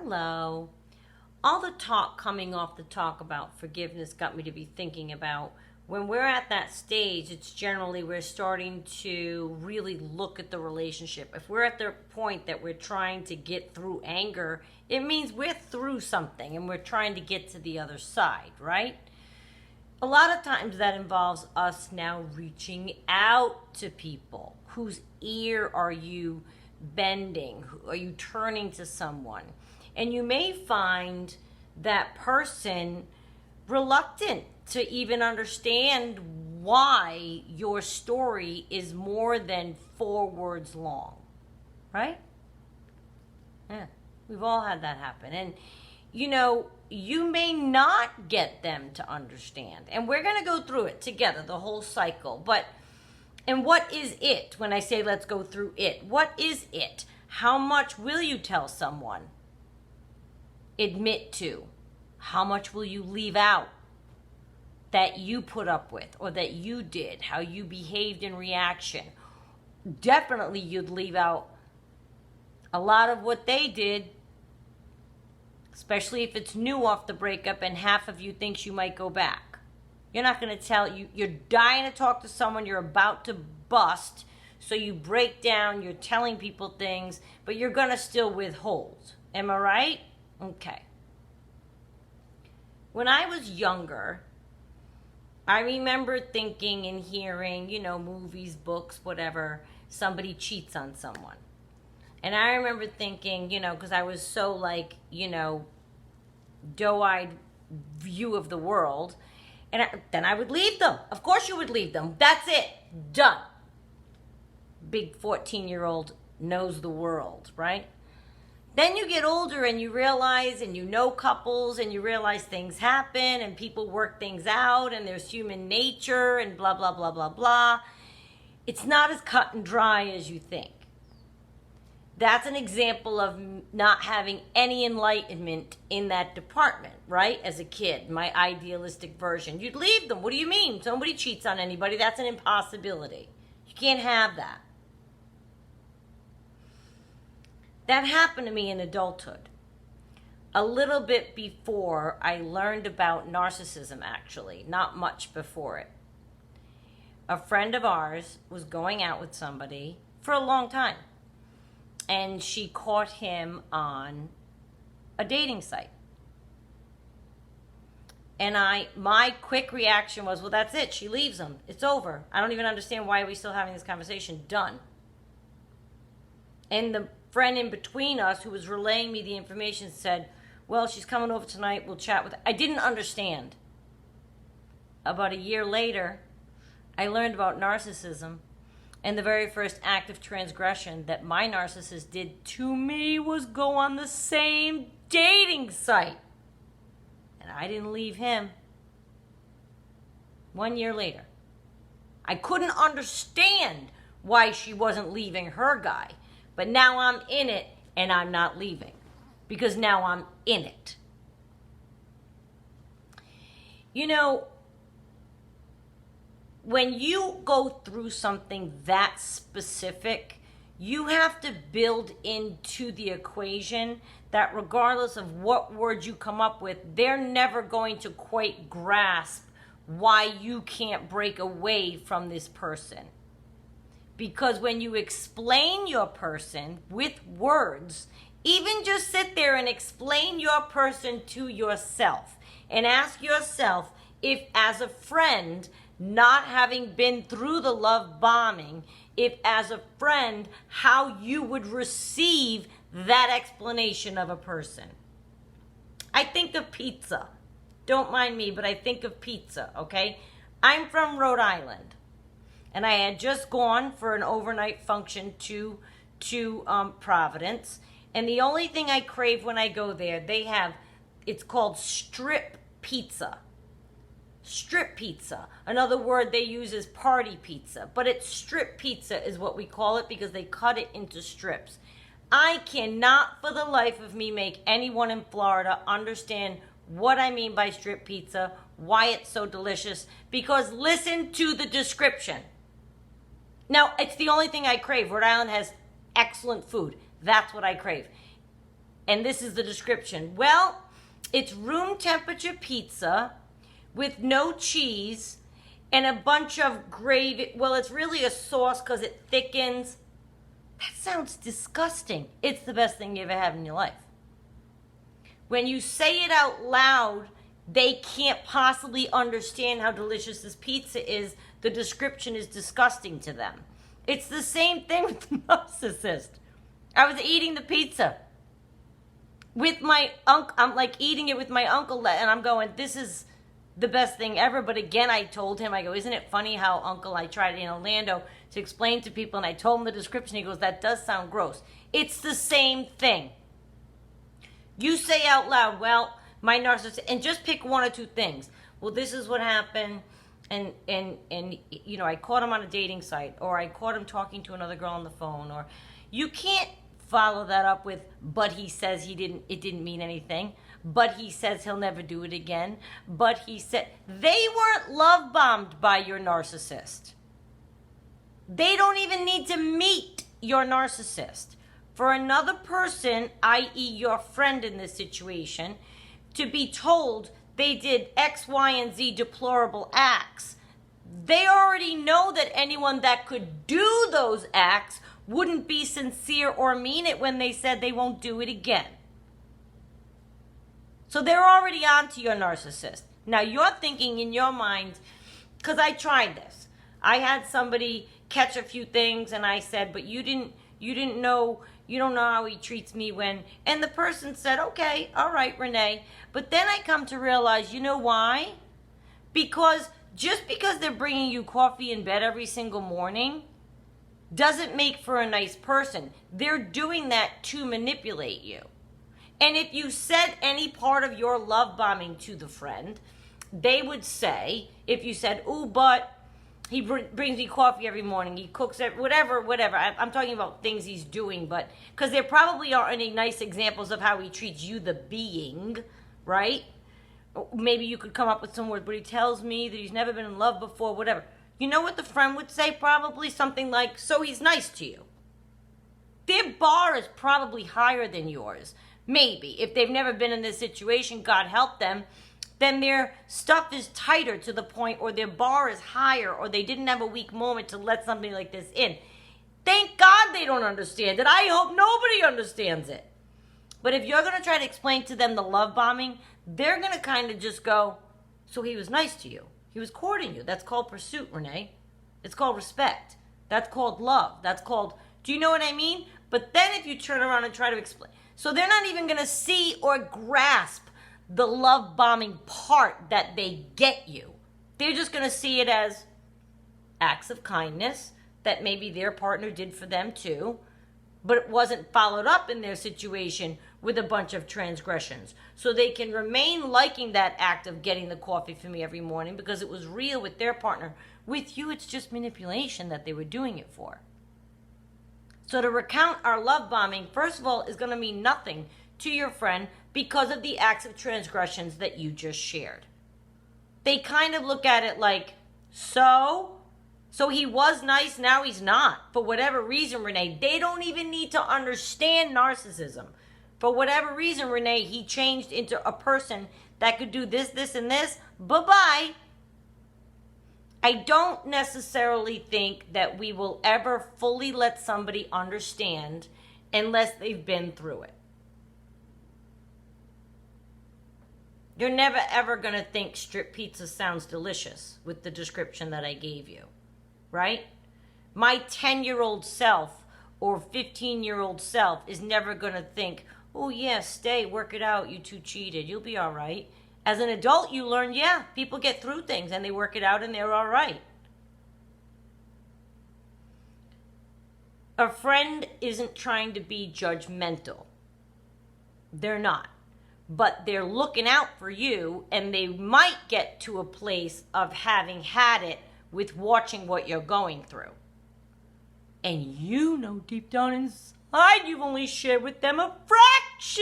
Hello. All the talk coming off the talk about forgiveness got me to be thinking about when we're at that stage, it's generally we're starting to really look at the relationship. If we're at the point that we're trying to get through anger, it means we're through something and we're trying to get to the other side, right? A lot of times that involves us now reaching out to people. Whose ear are you bending? Are you turning to someone? And you may find that person reluctant to even understand why your story is more than 4 words long, right? Yeah, we've all had that happen. And, you may not get them to understand. And we're going to go through it together, the whole cycle. And what is it? When I say let's go through it, what is it? How much will you tell someone? Admit to? How much will you leave out that you put up with or that you did, how you behaved in reaction? Definitely you'd leave out a lot of what they did, especially if it's new off the breakup and half of you thinks you might go back. You're not going to tell, you're dying to talk to someone you're about to bust, so you break down, you're telling people things, but you're going to still withhold. Am I right? Okay. When I was younger, I remember thinking and hearing, movies, books, whatever, somebody cheats on someone. And I remember thinking, because I was so doe-eyed view of the world, and then I would leave them. Of course you would leave them. That's it. Done. Big 14-year-old knows the world, right? Then you get older and you realize, and you know couples, and you realize things happen and people work things out and there's human nature and blah, blah, blah, blah, blah. It's not as cut and dry as you think. That's an example of not having any enlightenment in that department, right? As a kid, my idealistic version. You'd leave them. What do you mean? Somebody cheats on anybody. That's an impossibility. You can't have that. That happened to me in adulthood. A little bit before I learned about narcissism, actually. Not much before it. A friend of ours was going out with somebody for a long time. And she caught him on a dating site. And my quick reaction was, well, that's it. She leaves him. It's over. I don't even understand why are we still having this conversation. Done. And the friend in between us who was relaying me the information said, well, she's coming over tonight. We'll chat with her. I didn't understand. About a year later, I learned about narcissism. And the very first act of transgression that my narcissist did to me was go on the same dating site. And I didn't leave him. 1 year later. I couldn't understand why she wasn't leaving her guy. But now I'm in it and I'm not leaving. Because now I'm in it. When you go through something that specific, you have to build into the equation that regardless of what words you come up with, they're never going to quite grasp why you can't break away from this person. Because when you explain your person with words, even just sit there and explain your person to yourself and ask yourself if as a friend, not having been through the love bombing, if as a friend, how you would receive that explanation of a person. I think of pizza. Don't mind me, but I think of pizza, okay? I'm from Rhode Island, and I had just gone for an overnight function to Providence, and the only thing I crave when I go there, it's called strip pizza. Strip pizza. Another word they use is party pizza, but it's strip pizza is what we call it because they cut it into strips. I cannot for the life of me make anyone in Florida understand what I mean by strip pizza, why it's so delicious, because listen to the description. Now, it's the only thing I crave. Rhode Island has excellent food. That's what I crave. and this is the description. Well, it's room temperature pizza with no cheese and a bunch of gravy. Well, it's really a sauce because it thickens. That sounds disgusting. It's the best thing you ever had in your life. When you say it out loud, they can't possibly understand how delicious this pizza is. The description is disgusting to them. It's the same thing with the narcissist. I was eating the pizza with my uncle. I'm like eating it with my uncle, and I'm going, this is the best thing ever. But again, I told him, I go, isn't it funny how Uncle, I tried in Orlando to explain to people, and I told him the description. He goes, that does sound gross. It's the same thing. You say out loud, well, my narcissist, and just pick one or two things. Well, this is what happened, and you know, I caught him on a dating site, or I caught him talking to another girl on the phone, or you can't follow that up with, but he says it didn't mean anything, but he says he'll never do it again, but he said, they weren't love bombed by your narcissist. They don't even need to meet your narcissist. For another person, i.e. your friend in this situation, to be told they did X, Y, and Z deplorable acts, they already know that anyone that could do those acts wouldn't be sincere or mean it when they said they won't do it again. So they're already on to your narcissist. Now you're thinking in your mind, because I tried this. I had somebody catch a few things and I said, but you didn't know, you don't know how he treats me when, and the person said, okay, all right, Renee. But then I come to realize, you know why? Because just because they're bringing you coffee in bed every single morning doesn't make for a nice person. They're doing that to manipulate you. And if you said any part of your love bombing to the friend, they would say, if you said, ooh, but he brings me coffee every morning, he cooks it, whatever. I'm talking about things he's doing, but because there probably aren't any nice examples of how he treats you, the being, right? Maybe you could come up with some words, but he tells me that he's never been in love before, whatever. You know what the friend would say? Probably something like, so he's nice to you. Their bar is probably higher than yours. Maybe. If they've never been in this situation, God help them, then their stuff is tighter to the point, or their bar is higher, or they didn't have a weak moment to let something like this in. Thank God they don't understand it. I hope nobody understands it. But if you're going to try to explain to them the love bombing, they're going to kind of just go, so he was nice to you. He was courting you. That's called pursuit, Renee. It's called respect. That's called love. That's called, do you know what I mean? But then if you turn around and try to explain, so they're not even going to see or grasp the love bombing part that they get you. They're just going to see it as acts of kindness that maybe their partner did for them too, but it wasn't followed up in their situation with a bunch of transgressions. So they can remain liking that act of getting the coffee for me every morning because it was real with their partner. With you, it's just manipulation that they were doing it for. So to recount our love bombing, first of all, is going to mean nothing to your friend because of the acts of transgressions that you just shared. They kind of look at it like, so he was nice, now he's not. For whatever reason, Renee, they don't even need to understand narcissism. For whatever reason, Renee, he changed into a person that could do this, this, and this. Bye-bye. I don't necessarily think that we will ever fully let somebody understand unless they've been through it. You're never ever going to think strip pizza sounds delicious with the description that I gave you, right? My 10-year-old self or 15-year-old self is never going to think, oh yeah, stay, work it out, you two cheated, you'll be all right. As an adult, you learn, yeah, people get through things and they work it out and they're all right. A friend isn't trying to be judgmental. They're not. But they're looking out for you, and they might get to a place of having had it with watching what you're going through. And you know deep down inside you've only shared with them a fraction.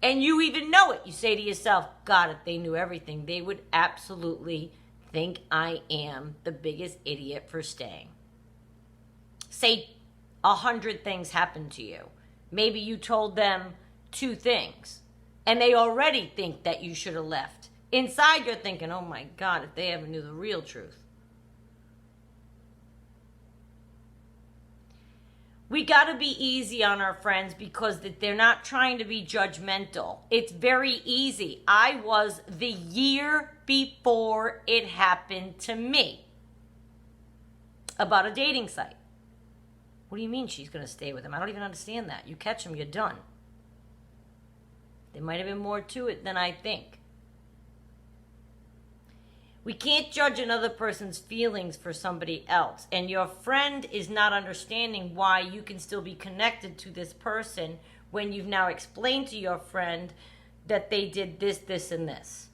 And you even know it. You say to yourself, God, if they knew everything, they would absolutely think I am the biggest idiot for staying. Say 100 things happen to you. Maybe you told them 2 things and they already think that you should have left. Inside you're thinking, oh my God, if they ever knew the real truth. We got to be easy on our friends because they're not trying to be judgmental. It's very easy. I was the year before it happened to me about a dating site. What do you mean she's going to stay with him? I don't even understand that. You catch him, you're done. There might have been more to it than I think. We can't judge another person's feelings for somebody else. And your friend is not understanding why you can still be connected to this person when you've now explained to your friend that they did this, this, and this.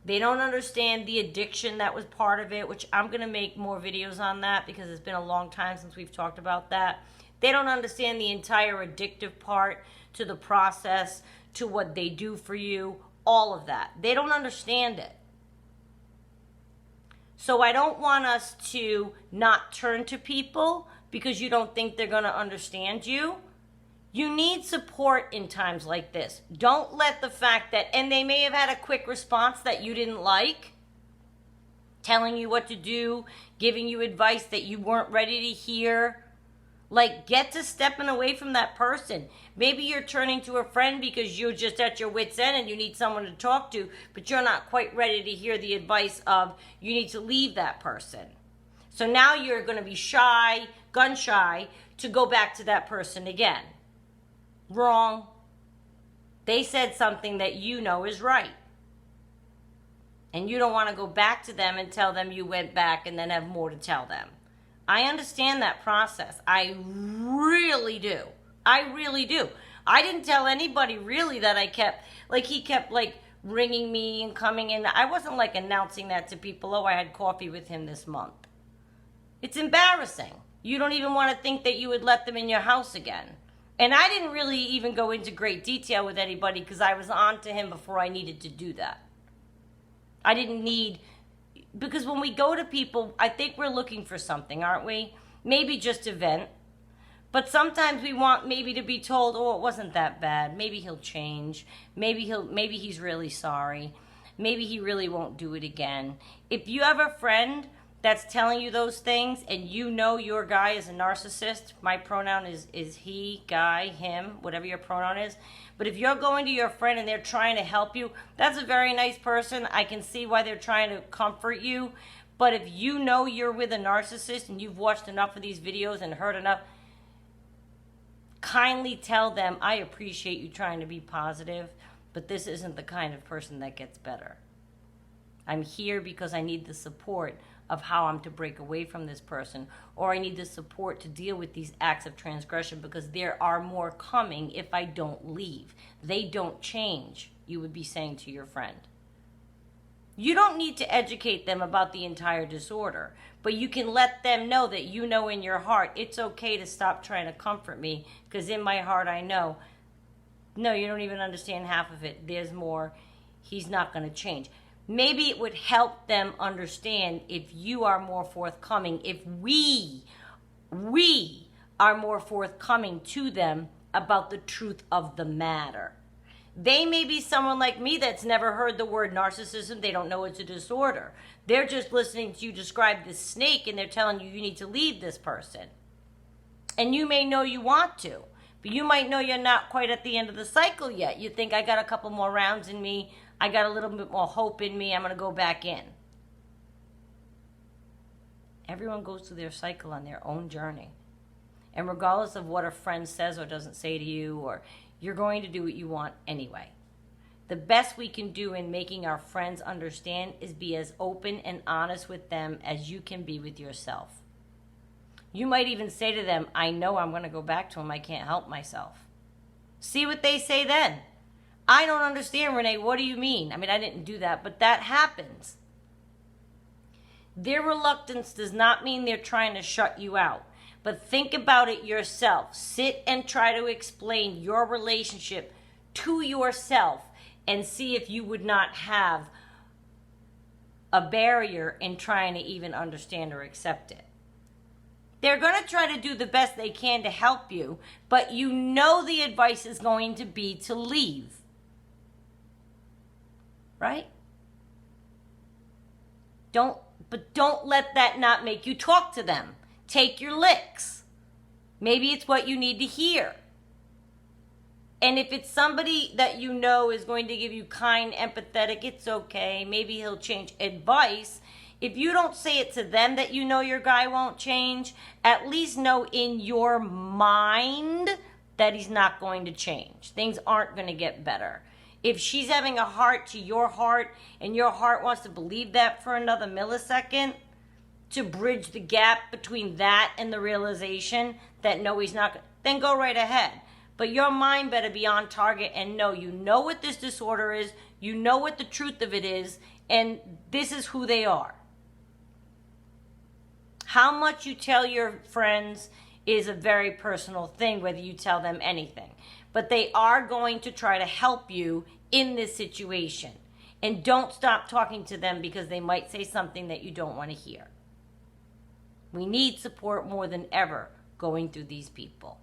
They don't understand the addiction that was part of it, which I'm going to make more videos on that because it's been a long time since we've talked about that. They don't understand the entire addictive part to the process, to what they do for you, all of that. They don't understand it. So I don't want us to not turn to people because you don't think they're going to understand you. You need support in times like this. Don't let the fact that, and they may have had a quick response that you didn't like, telling you what to do, giving you advice that you weren't ready to hear. Like, get to stepping away from that person. Maybe you're turning to a friend because you're just at your wit's end and you need someone to talk to, but you're not quite ready to hear the advice of you need to leave that person. So now you're going to be shy, gun shy, to go back to that person again. Wrong. They said something that you know is right. And you don't want to go back to them and tell them you went back and then have more to tell them. I understand that process. I really do. I really do. I didn't tell anybody really that he kept ringing me and coming in. I wasn't announcing that to people. Oh, I had coffee with him this month. It's embarrassing. You don't even want to think that you would let them in your house again. And I didn't really even go into great detail with anybody because I was on to him before I needed to do that. I didn't need, because when we go to people, I think we're looking for something, aren't we? Maybe just to vent. But sometimes we want maybe to be told, oh, it wasn't that bad. Maybe he'll change. Maybe he's really sorry. Maybe he really won't do it again. If you have a friend that's telling you those things and you know your guy is a narcissist, my pronoun is he, guy, him, whatever your pronoun is. But if you're going to your friend and they're trying to help you, that's a very nice person. I can see why they're trying to comfort you. But if you know you're with a narcissist and you've watched enough of these videos and heard enough, kindly tell them, I appreciate you trying to be positive, but this isn't the kind of person that gets better. I'm here because I need the support of how I'm to break away from this person, or I need the support to deal with these acts of transgression because there are more coming if I don't leave. They don't change, you would be saying to your friend. You don't need to educate them about the entire disorder, but you can let them know that you know in your heart, it's okay to stop trying to comfort me because in my heart I know, no, you don't even understand half of it. There's more. He's not going to change. Maybe it would help them understand if you are more forthcoming, if we are more forthcoming to them about the truth of the matter. They may be someone like me that's never heard the word narcissism. They don't know it's a disorder. They're just listening to you describe this snake and they're telling you need to leave this person. And you may know you want to, but you might know you're not quite at the end of the cycle yet. You think I got a couple more rounds in me. I got a little bit more hope in me. I'm going to go back in. Everyone goes through their cycle on their own journey. And regardless of what a friend says or doesn't say to you, or you're going to do what you want anyway. The best we can do in making our friends understand is be as open and honest with them as you can be with yourself. You might even say to them, I know I'm going to go back to him. I can't help myself. See what they say then. I don't understand, Renee. What do you mean? I mean, I didn't do that, but that happens. Their reluctance does not mean they're trying to shut you out. But think about it yourself. Sit and try to explain your relationship to yourself and see if you would not have a barrier in trying to even understand or accept it. They're going to try to do the best they can to help you, but you know the advice is going to be to leave. Right? Don't let that not make you talk to them. Take your licks. Maybe it's what you need to hear. And if it's somebody that you know is going to give you kind, empathetic, it's okay. Maybe he'll change advice. If you don't say it to them that you know your guy won't change, at least know in your mind that he's not going to change. Things aren't going to get better. If she's having a heart to your heart and your heart wants to believe that for another millisecond to bridge the gap between that and the realization that no, he's not, then go right ahead. But your mind better be on target and know you know what this disorder is, you know what the truth of it is, and this is who they are. How much you tell your friends is a very personal thing, whether you tell them anything. But they are going to try to help you in this situation. And don't stop talking to them because they might say something that you don't want to hear. We need support more than ever going through these people.